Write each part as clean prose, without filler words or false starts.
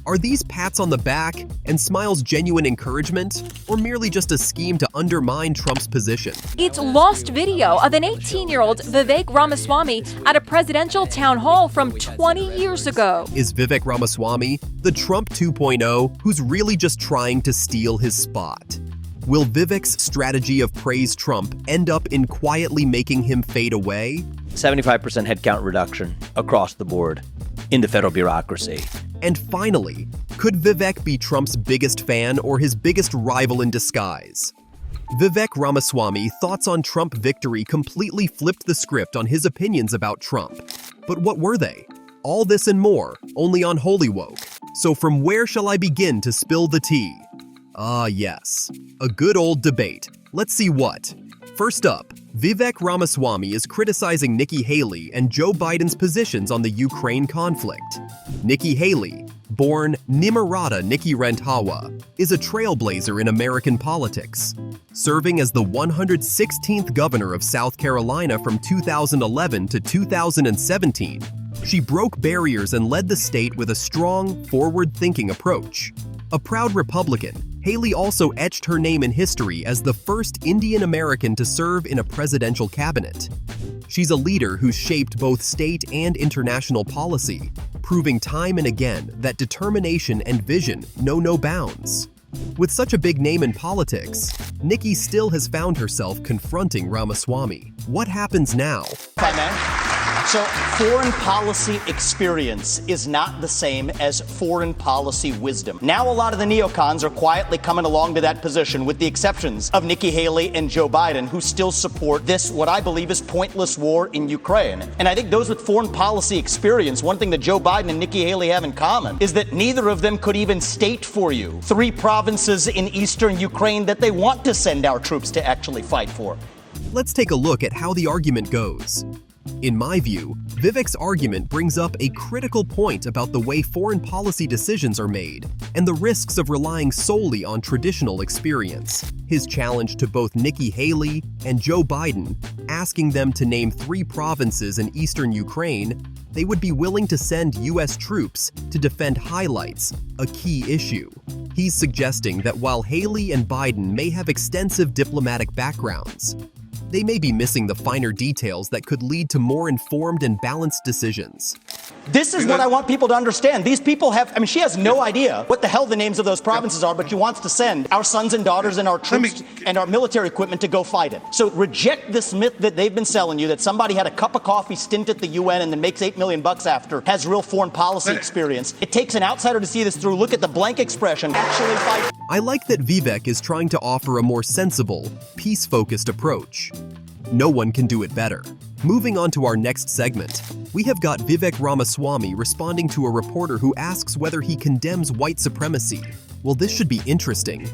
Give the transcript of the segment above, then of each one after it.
Are these pats on the back and smiles genuine encouragement, or merely just a scheme to undermine Trump's position? It's lost video of an 18-year-old Vivek Ramaswamy at a presidential town hall from 20 years ago. Is Vivek Ramaswamy the Trump 2.0 who's really just trying to steal his spot? Will Vivek's strategy of praise Trump end up in quietly making him fade away? 75% headcount reduction across the board in the federal bureaucracy. And finally, could Vivek be Trump's biggest fan or his biggest rival in disguise? Vivek Ramaswamy thoughts on Trump victory completely flipped the script on his opinions about Trump. But what were they? All this and more, only on HollyWoke. So from where shall I begin to spill the tea? Ah, yes. A good old debate. Let's see what. First up, Vivek Ramaswamy is criticizing Nikki Haley and Joe Biden's positions on the Ukraine conflict. Nikki Haley, born Nimarata Nikki Renthawa, is a trailblazer in American politics, serving as the 116th governor of South Carolina from 2011 to 2017. She broke barriers and led the state with a strong, forward-thinking approach. A proud Republican, Haley also etched her name in history as the first Indian American to serve in a presidential cabinet. She's a leader who's shaped both state and international policy, proving time and again that determination and vision know no bounds. With such a big name in politics, Nikki still has found herself confronting Ramaswamy. What happens now? If I may. So foreign policy experience is not the same as foreign policy wisdom. Now a lot of the neocons are quietly coming along to that position, with the exceptions of Nikki Haley and Joe Biden, who still support this, what I believe is pointless war in Ukraine. And I think those with foreign policy experience, one thing that Joe Biden and Nikki Haley have in common is that neither of them could even state for you 3 provinces in eastern Ukraine that they want to send our troops to actually fight for. Let's take a look at how the argument goes. In my view, Vivek's argument brings up a critical point about the way foreign policy decisions are made and the risks of relying solely on traditional experience. His challenge to both Nikki Haley and Joe Biden, asking them to name 3 provinces in eastern Ukraine they would be willing to send U.S. troops to defend, highlights a key issue. He's suggesting that while Haley and Biden may have extensive diplomatic backgrounds, they may be missing the finer details that could lead to more informed and balanced decisions. This is what I want people to understand. These people have, she has no idea what the hell the names of those provinces are, but she wants to send our sons and daughters and our troops and our military equipment to go fight it. So reject this myth that they've been selling you, that somebody had a cup of coffee stint at the UN and then makes $8 million after, has real foreign policy experience. It takes an outsider to see this through. Look at the blank expression, actually fight. I like that Vivek is trying to offer a more sensible, peace-focused approach. No one can do it better. Moving on to our next segment, we have got Vivek Ramaswamy responding to a reporter who asks whether he condemns white supremacy. Well, this should be interesting.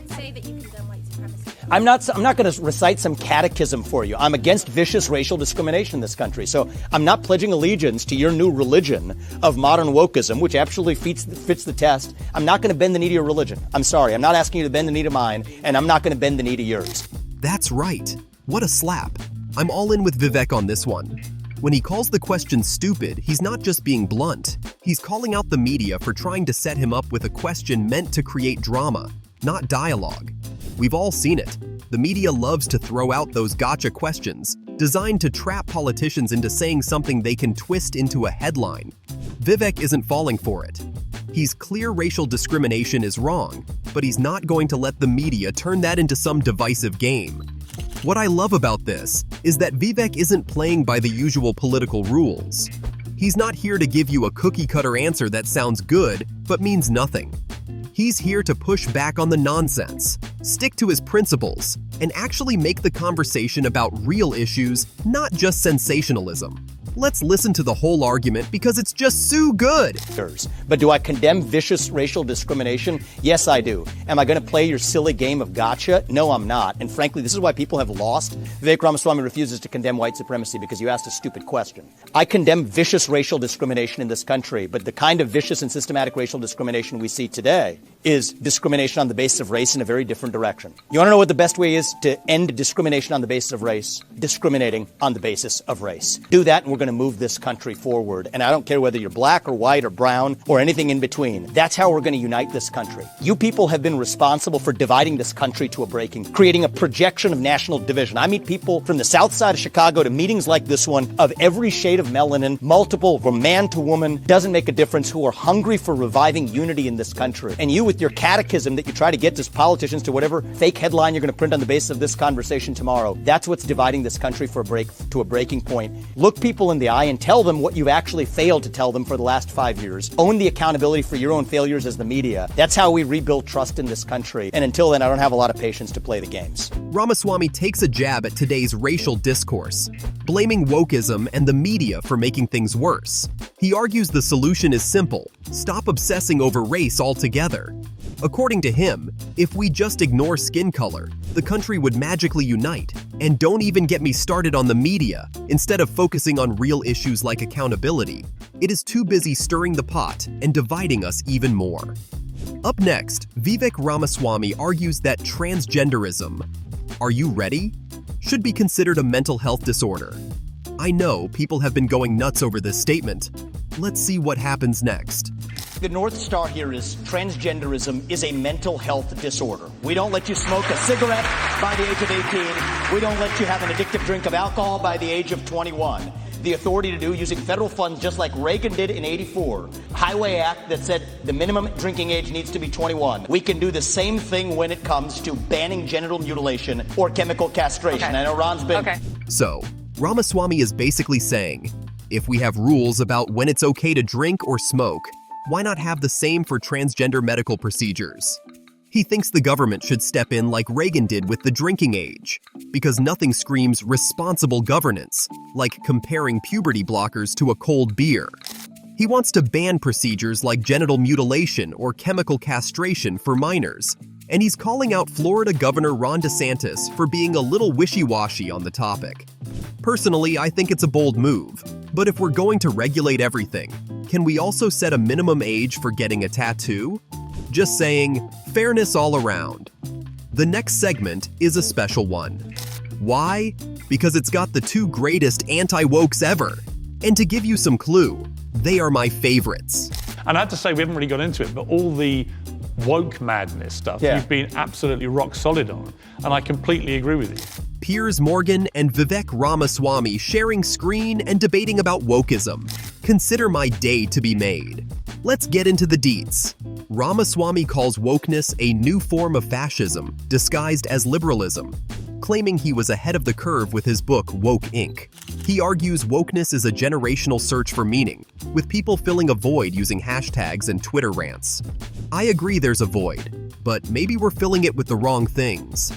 Say that you condemn white supremacy. I'm not going to recite some catechism for you. I'm against vicious racial discrimination in this country. So I'm not pledging allegiance to your new religion of modern wokeism, which actually fits the test. I'm not going to bend the knee to your religion. I'm sorry. I'm not asking you to bend the knee to mine, and I'm not going to bend the knee to yours. That's right. What a slap. I'm all in with Vivek on this one. When he calls the question stupid, he's not just being blunt. He's calling out the media for trying to set him up with a question meant to create drama, not dialogue. We've all seen it. The media loves to throw out those gotcha questions, designed to trap politicians into saying something they can twist into a headline. Vivek isn't falling for it. He's clear racial discrimination is wrong, but he's not going to let the media turn that into some divisive game. What I love about this is that Vivek isn't playing by the usual political rules. He's not here to give you a cookie-cutter answer that sounds good, but means nothing. He's here to push back on the nonsense, stick to his principles, and actually make the conversation about real issues, not just sensationalism. Let's listen to the whole argument because it's just so good. But do I condemn vicious racial discrimination? Yes, I do. Am I going to play your silly game of gotcha? No, I'm not. And frankly, this is why people have lost. Vivek Ramaswamy refuses to condemn white supremacy because you asked a stupid question. I condemn vicious racial discrimination in this country, but the kind of vicious and systematic racial discrimination we see today is discrimination on the basis of race in a very different direction. You want to know what the best way is to end discrimination on the basis of race? Discriminating on the basis of race. Do that and we're going to move this country forward. And I don't care whether you're black or white or brown or anything in between. That's how we're going to unite this country. You people have been responsible for dividing this country to a breaking, creating a projection of national division. I meet people from the south side of Chicago to meetings like this one of every shade of melanin, multiple, from man to woman, doesn't make a difference, who are hungry for reviving unity in this country. And you with your catechism that you try to get as politicians to whatever fake headline you're going to print on the basis of this conversation tomorrow, that's what's dividing this country to a breaking point. Look people in the eye and tell them what you've actually failed to tell them for the last 5 years. Own the accountability for your own failures as the media. That's how we rebuild trust in this country. And until then, I don't have a lot of patience to play the games. Ramaswamy takes a jab at today's racial discourse, blaming wokeism and the media for making things worse. He argues the solution is simple: stop obsessing over race altogether. According to him, if we just ignore skin color, the country would magically unite. And don't even get me started on the media. Instead of focusing on real issues like accountability, it is too busy stirring the pot and dividing us even more. Up next, Vivek Ramaswamy argues that transgenderism, are you ready? Should be considered a mental health disorder. I know people have been going nuts over this statement. Let's see what happens next. The North Star here is transgenderism is a mental health disorder. We don't let you smoke a cigarette by the age of 18. We don't let you have an addictive drink of alcohol by the age of 21. The authority to do using federal funds just like Reagan did in '84. Highway Act that said the minimum drinking age needs to be 21. We can do the same thing when it comes to banning genital mutilation or chemical castration. Okay. I know Ron's been... Okay. So, Ramaswamy is basically saying, if we have rules about when it's okay to drink or smoke, why not have the same for transgender medical procedures? He thinks the government should step in like Reagan did with the drinking age, because nothing screams responsible governance, like comparing puberty blockers to a cold beer. He wants to ban procedures like genital mutilation or chemical castration for minors, and he's calling out Florida Governor Ron DeSantis for being a little wishy-washy on the topic. Personally, I think it's a bold move, but if we're going to regulate everything, can we also set a minimum age for getting a tattoo? Just saying, fairness all around. The next segment is a special one. Why? Because it's got the two greatest anti-wokes ever. And to give you some clue, they are my favorites. And I have to say, we haven't really got into it, but all the woke madness stuff, you've been absolutely rock solid on. And I completely agree with you. Piers Morgan and Vivek Ramaswamy sharing screen and debating about wokeism. Consider my day to be made. Let's get into the deets. Ramaswamy calls wokeness a new form of fascism, disguised as liberalism, claiming he was ahead of the curve with his book Woke Inc. He argues wokeness is a generational search for meaning, with people filling a void using hashtags and Twitter rants. I agree there's a void, but maybe we're filling it with the wrong things.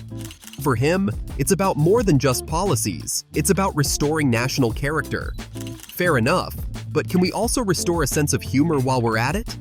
For him, it's about more than just policies. It's about restoring national character. Fair enough, but can we also restore a sense of humor while we're at it?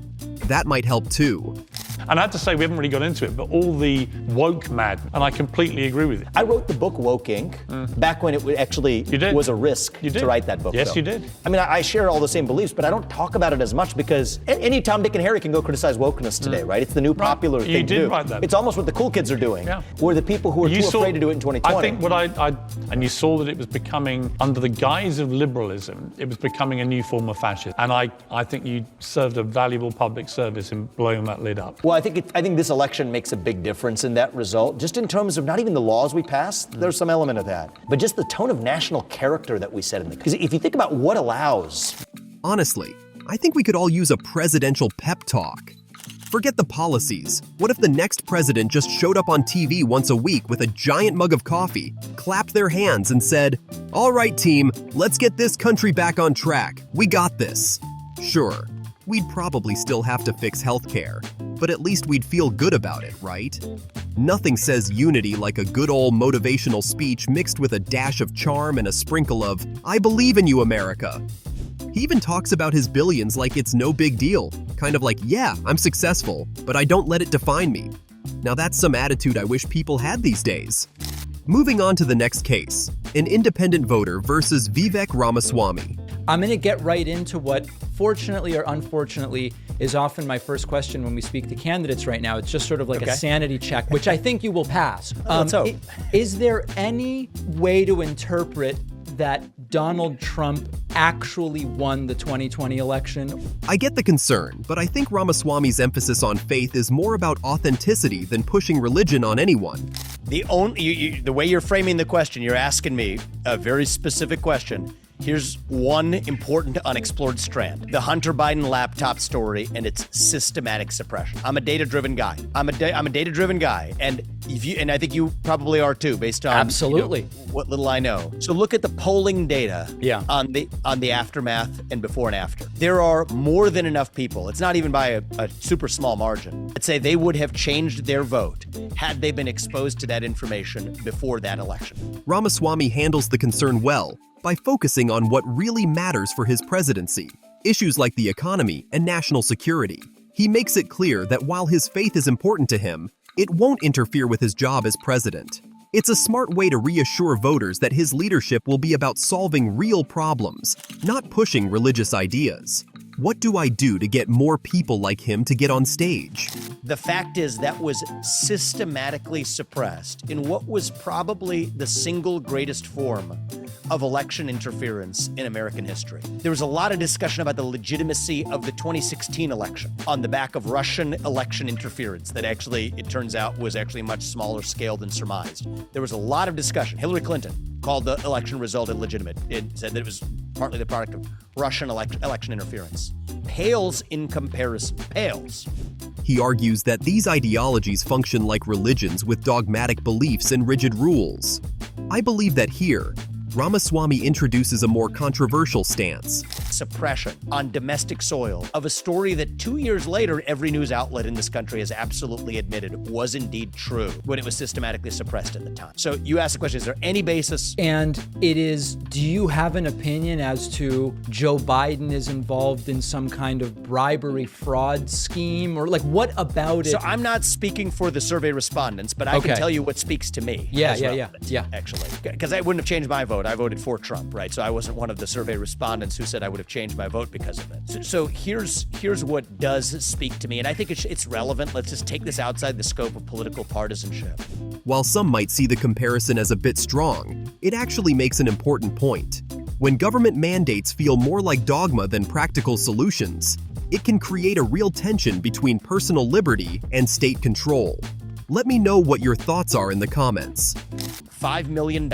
That might help too. And I have to say, we haven't really got into it, but all the woke mad, and I completely agree with you. I wrote the book Woke Inc. Back when it actually was a risk to write that book. Yes, though. you did. I mean, I share all the same beliefs, but I don't talk about it as much because any Tom, Dick, and Harry can go criticize wokeness today, right? It's the new popular thing to do. You did write that. It's almost what the cool kids are doing. Yeah. Or the people who are too afraid to do it in 2020. I think and you saw that it was becoming, under the guise of liberalism, it was becoming a new form of fascism. And I think you served a valuable public service in blowing that lid up. Well, I think this election makes a big difference in that result, just in terms of not even the laws we pass, there's some element of that, but just the tone of national character that we set in the, because if you think about what allows. Honestly, I think we could all use a presidential pep talk. Forget the policies. What if the next president just showed up on TV once a week with a giant mug of coffee, clapped their hands and said, "All right, team, let's get this country back on track. We got this." Sure, we'd probably still have to fix healthcare, but at least we'd feel good about it, right? Nothing says unity like a good old motivational speech mixed with a dash of charm and a sprinkle of, "I believe in you, America." He even talks about his billions like it's no big deal, kind of like, yeah, I'm successful, but I don't let it define me. Now that's some attitude I wish people had these days. Moving on to the next case, an independent voter versus Vivek Ramaswamy. I'm going to get right into what, fortunately or unfortunately, is often my first question when we speak to candidates right now. It's just sort of like a sanity check, which I think you will pass. Let's hope. Is there any way to interpret that Donald Trump actually won the 2020 election? I get the concern, but I think Ramaswamy's emphasis on faith is more about authenticity than pushing religion on anyone. The way you're framing the question, you're asking me a very specific question. Here's one important unexplored strand: the Hunter Biden laptop story and its systematic suppression. I'm a data-driven guy. I'm a data-driven guy, and I think you probably are too, based on absolutely what little I know. So look at the polling data on the aftermath and before and after. There are more than enough people. It's not even by a super small margin. I'd say they would have changed their vote had they been exposed to that information before that election. Ramaswamy handles the concern well by focusing on what really matters for his presidency, issues like the economy and national security. He makes it clear that while his faith is important to him, it won't interfere with his job as president. It's a smart way to reassure voters that his leadership will be about solving real problems, not pushing religious ideas. What do I do to get more people like him to get on stage? The fact is that was systematically suppressed in what was probably the single greatest form of election interference in American history. There was a lot of discussion about the legitimacy of the 2016 election on the back of Russian election interference that actually, it turns out, was actually much smaller scale than surmised. There was a lot of discussion. Hillary Clinton called the election result illegitimate. It said that it was partly the product of Russian election interference. Pales in comparison. Pales. He argues that these ideologies function like religions with dogmatic beliefs and rigid rules. I believe that here, Ramaswamy introduces a more controversial stance. Suppression on domestic soil of a story that 2 years later, every news outlet in this country has absolutely admitted was indeed true when it was systematically suppressed at the time. So you ask the question, is there any basis? And it is, do you have an opinion as to Joe Biden is involved in some kind of bribery fraud scheme? Or like, what about it? So I'm not speaking for the survey respondents, but I can tell you what speaks to me. Yeah. Actually, because I wouldn't have changed my vote. I voted for Trump, right? So I wasn't one of the survey respondents who said I would have changed my vote because of it. So here's what does speak to me, and I think it's relevant. Let's just take this outside the scope of political partisanship. While some might see the comparison as a bit strong, it actually makes an important point. When government mandates feel more like dogma than practical solutions, it can create a real tension between personal liberty and state control. Let me know what your thoughts are in the comments. $5 million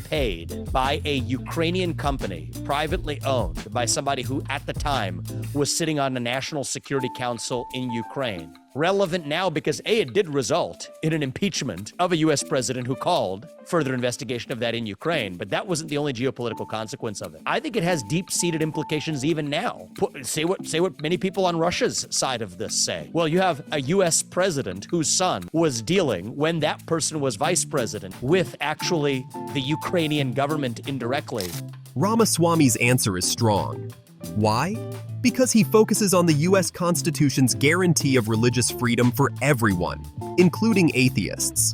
paid by a Ukrainian company, privately owned by somebody who at the time was sitting on the National Security Council in Ukraine. Relevant now because A, it did result in an impeachment of a U.S. president who called further investigation of that in Ukraine, but that wasn't the only geopolitical consequence of it. I think it has deep-seated implications even now. Say what many people on Russia's side of this say. Well, you have a U.S. president whose son was dealing, when that person was vice president, with actually the Ukrainian government indirectly. Ramaswamy's answer is strong. Why? Because he focuses on the U.S. Constitution's guarantee of religious freedom for everyone, including atheists.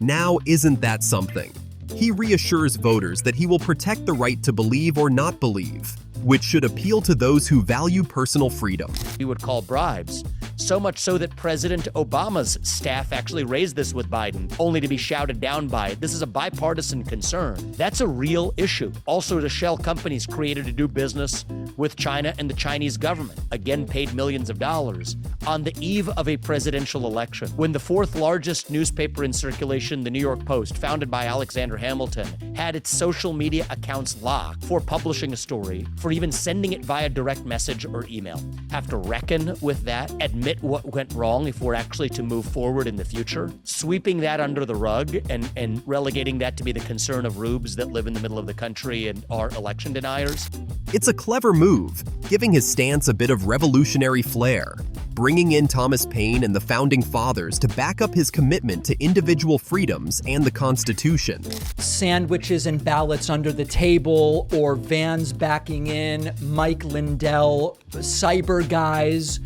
Now, isn't that something? He reassures voters that he will protect the right to believe or not believe, which should appeal to those who value personal freedom. We would call bribes. So much so that President Obama's staff actually raised this with Biden, only to be shouted down by it. This is a bipartisan concern. That's a real issue. Also, the shell companies created to do business with China and the Chinese government, again paid millions of dollars, on the eve of a presidential election, when the fourth largest newspaper in circulation, the New York Post, founded by Alexander Hamilton, had its social media accounts locked for publishing a story, for even sending it via direct message or email. Have to reckon with that, admit what went wrong if we're actually to move forward in the future. Sweeping that under the rug and relegating that to be the concern of rubes that live in the middle of the country and are election deniers. It's a clever move, giving his stance a bit of revolutionary flair. bringing in Thomas Paine and the Founding Fathers to back up his commitment to individual freedoms and the Constitution. Sandwiches and ballots under the table, or vans backing in, Mike Lindell, cyber guys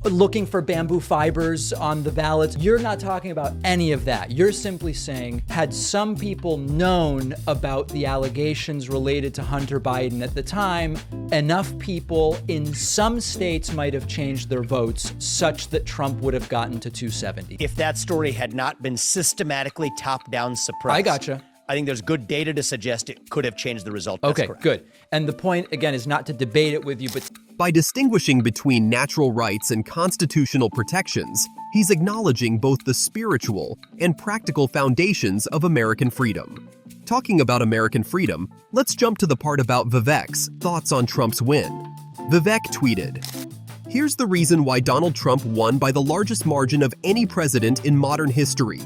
looking for bamboo fibers on the ballots. You're not talking about any of that. You're simply saying, had some people known about the allegations related to Hunter Biden at the time, enough people in some states might have changed their votes such that Trump would have gotten to 270. If that story had not been systematically top-down suppressed. I gotcha. I think there's good data to suggest it could have changed the result. That's Okay, correct. good. And the point, again, is not to debate it with you, but By distinguishing between natural rights and constitutional protections, he's acknowledging both the spiritual and practical foundations of American freedom. Talking about American freedom, let's jump to the part about Vivek's thoughts on Trump's win. Vivek tweeted, "Here's the reason why Donald Trump won by the largest margin of any president in modern history.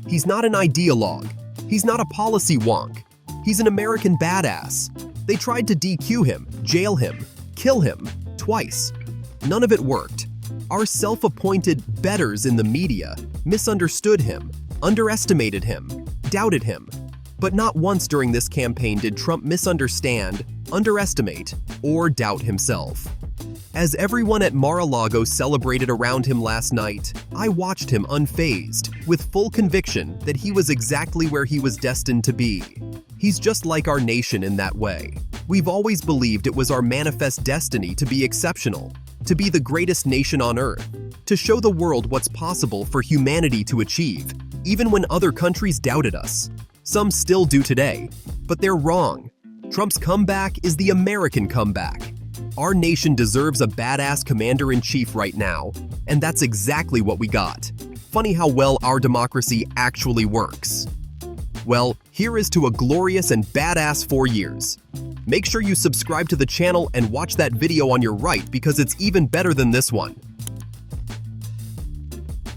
He's not an ideologue. He's not a policy wonk. He's an American badass. They tried to DQ him, jail him, kill him, twice. None of it worked. Our self-appointed betters in the media misunderstood him, underestimated him, doubted him. But not once during this campaign did Trump misunderstand, underestimate, or doubt himself. As everyone at Mar-a-Lago celebrated around him last night, I watched him unfazed, with full conviction that he was exactly where he was destined to be. He's just like our nation in that way. We've always believed it was our manifest destiny to be exceptional, to be the greatest nation on earth, to show the world what's possible for humanity to achieve, even when other countries doubted us. Some still do today, but they're wrong. Trump's comeback is the American comeback. Our nation deserves a badass commander-in-chief right now, and that's exactly what we got. Funny how well our democracy actually works. Well, here is to a glorious and badass 4 years. Make sure you subscribe to the channel and watch that video on your right because it's even better than this one.